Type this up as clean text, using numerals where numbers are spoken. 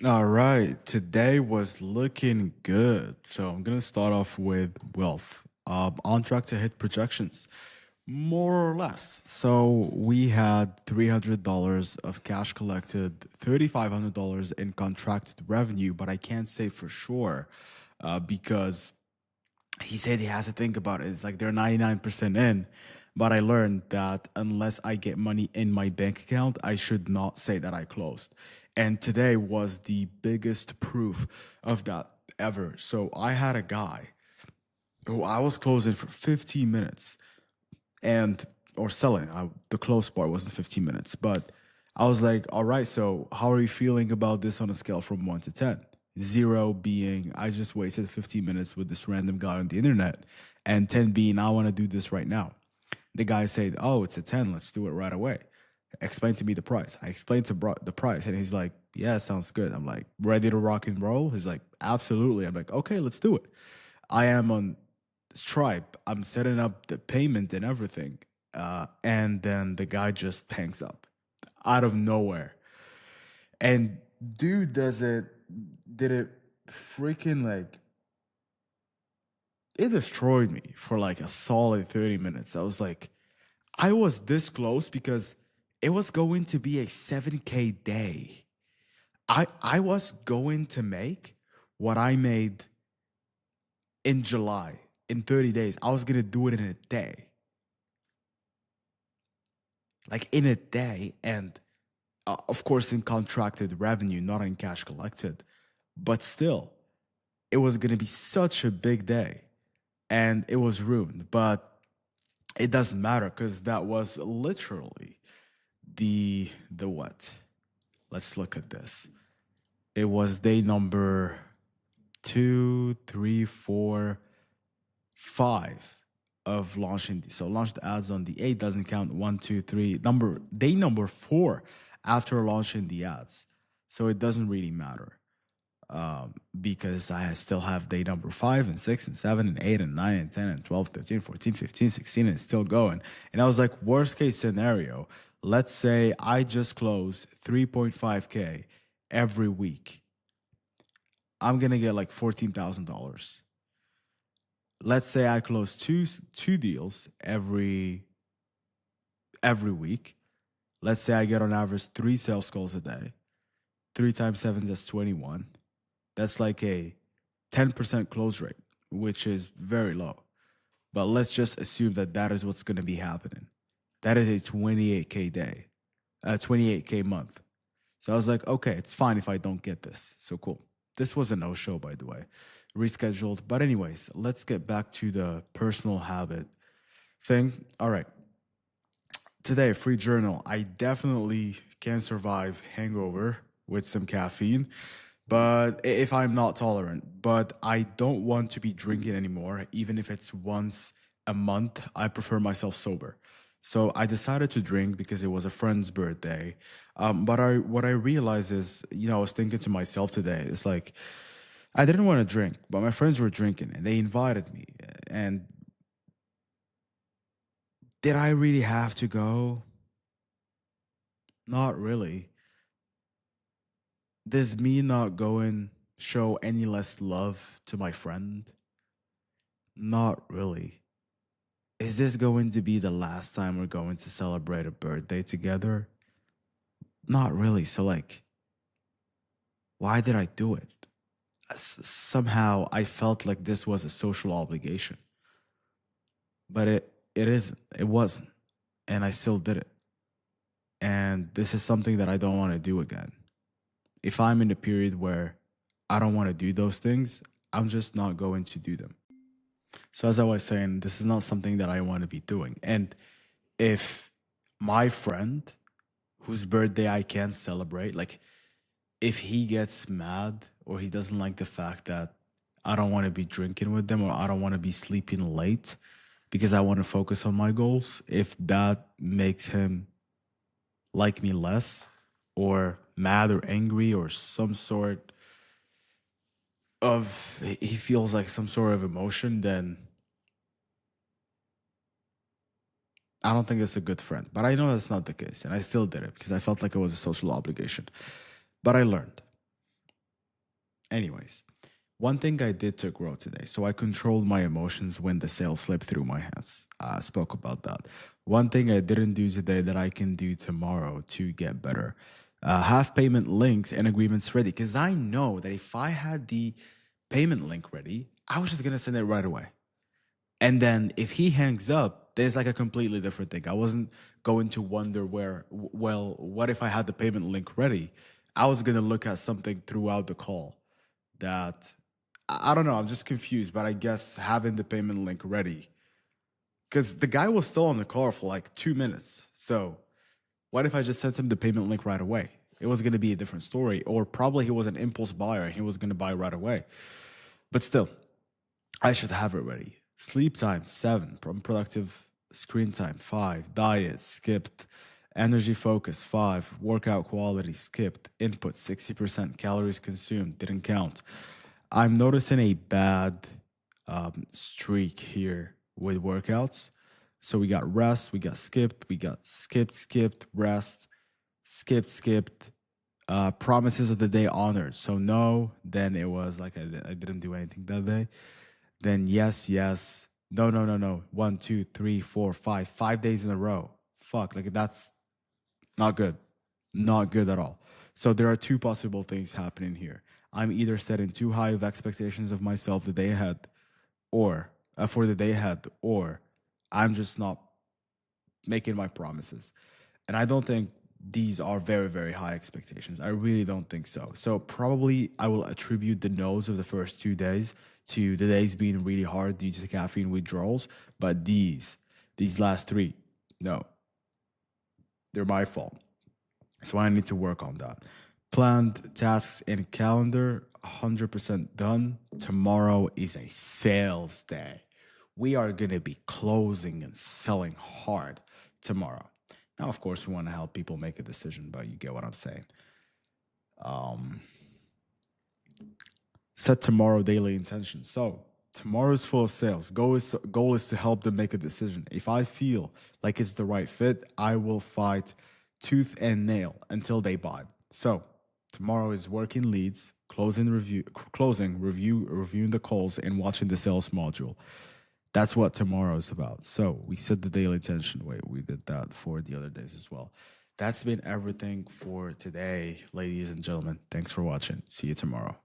All right, today was looking good. So I'm gonna start off with wealth. On track to hit projections, more or less. So we had $300 of cash collected, $3,500 in contracted revenue, but I can't say for sure because he said he has to think about it. It's like they're 99% in. But I learned that unless I get money in my bank account, I should not say that I closed. And today was the biggest proof of that ever. So I had a guy who I was closing for 15 minutes and or selling. The close part wasn't 15 minutes, but I was like, all right, so how are you feeling about this on a scale from 1 to 10? Zero being I just wasted 15 minutes with this random guy on the internet, and 10 being I want to do this right now. The guy said, oh, it's a 10, let's do it right away. Explain to me the price. I explained the price, and he's like, yeah, sounds good. I'm like, ready to rock and roll? He's like, absolutely. I'm like, okay, let's do it. I am on Stripe. I'm setting up the payment and everything. And then the guy just hangs up out of nowhere. And dude did it freaking like, it destroyed me for like a solid 30 minutes. I was like, I was this close because it was going to be a 7K day. I was going to make what I made in July in 30 days. I was going to do it in a day. Like in a day, and of course in contracted revenue, not in cash collected, but still it was going to be such a big day, and it was ruined. But it doesn't matter because that was literally the what. Let's look at this. It was day number two, three, four, five of launching. So launched ads on the 8 doesn't count. One, two, three. Day number four after launching the ads. So it doesn't really matter because I still have day number 5 and 6 and 7 and 8 and 9 and 10 and 12, 13, 14, 15, 16, and it's still going. And I was like, worst case scenario, let's say I just close 3.5K every week. I'm gonna get like $14,000. Let's say I close two deals every week. Let's say I get on average three sales calls a day. Three times seven, that's 21. That's like a 10% close rate, which is very low. But let's just assume that that is what's going to be happening. That is a 28K day, a 28K month. So I was like, okay, it's fine if I don't get this. So cool. This was a no show, by the way, rescheduled. But, anyways, let's get back to the personal habit thing. All right. Today, free journal. I definitely can survive hangover with some caffeine, but if I'm not tolerant, but I don't want to be drinking anymore, even if it's once a month. I prefer myself sober. So I decided to drink because it was a friend's birthday. But what I realized is, I was thinking to myself today, it's like I didn't want to drink, but my friends were drinking and they invited me. And did I really have to go? Not really. Does me not going show any less love to my friend? Not really. Is this going to be the last time we're going to celebrate a birthday together? Not really. So, like, why did I do it? Somehow I felt like this was a social obligation, but it isn't. It wasn't. And I still did it. And this is something that I don't want to do again. If I'm in a period where I don't want to do those things, I'm just not going to do them. So as I was saying, this is not something that I want to be doing. And if my friend whose birthday I can't celebrate, like if he gets mad or he doesn't like the fact that I don't want to be drinking with them or I don't want to be sleeping late because I want to focus on my goals, if that makes him like me less or mad or angry or some sort of he feels like some sort of emotion, then I don't think it's a good friend, but I know that's not the case. And I still did it because I felt like it was a social obligation. But I learned. Anyways, one thing I did to grow today. So I controlled my emotions when the sale slipped through my hands. I spoke about that. One thing I didn't do today that I can do tomorrow to get better. Have payment links and agreements ready. Because I know that if I had the payment link ready, I was just going to send it right away. And then if he hangs up, there's like a completely different thing. I wasn't going to wonder well, what if I had the payment link ready? I was going to look at something throughout the call that I don't know. I'm just confused, but I guess having the payment link ready because the guy was still on the call for like 2 minutes. So what if I just sent him the payment link right away? It was going to be a different story, or probably he was an impulse buyer and he was going to buy right away. But still, I should have it ready. Sleep time, 7. Productive screen time, 5. Diet, skipped. Energy focus, 5. Workout quality, skipped. Input, 60%. Calories consumed, didn't count. I'm noticing a bad streak here with workouts. So we got rest, we got skipped, rest, skipped, promises of the day honored. So no, then it was like I didn't do anything that day. Then yes, yes. No, no, no, no. One, two, three, four, five. 5 days in a row. Fuck. Like that's not good. Not good at all. So there are two possible things happening here. I'm either setting too high of expectations of myself the day ahead, or for the day ahead, or I'm just not making my promises. And I don't think these are very, very high expectations. I really don't think so. So probably I will attribute the no's of the first 2 days to the days being really hard due to caffeine withdrawals. But these last three, no, they're my fault. So I need to work on that. Planned tasks and calendar, 100% done. Tomorrow is a sales day. We are going to be closing and selling hard tomorrow. Now, of course, we want to help people make a decision, but you get what I'm saying. Set tomorrow daily intention. So tomorrow is full of sales. Goal is to help them make a decision. If I feel like it's the right fit, I will fight tooth and nail until they buy. So tomorrow is working leads, reviewing the calls, and watching the sales module. That's what tomorrow is about. So we set the daily intention. Wait, we did that for the other days as well. That's been everything for today, ladies and gentlemen. Thanks for watching. See you tomorrow.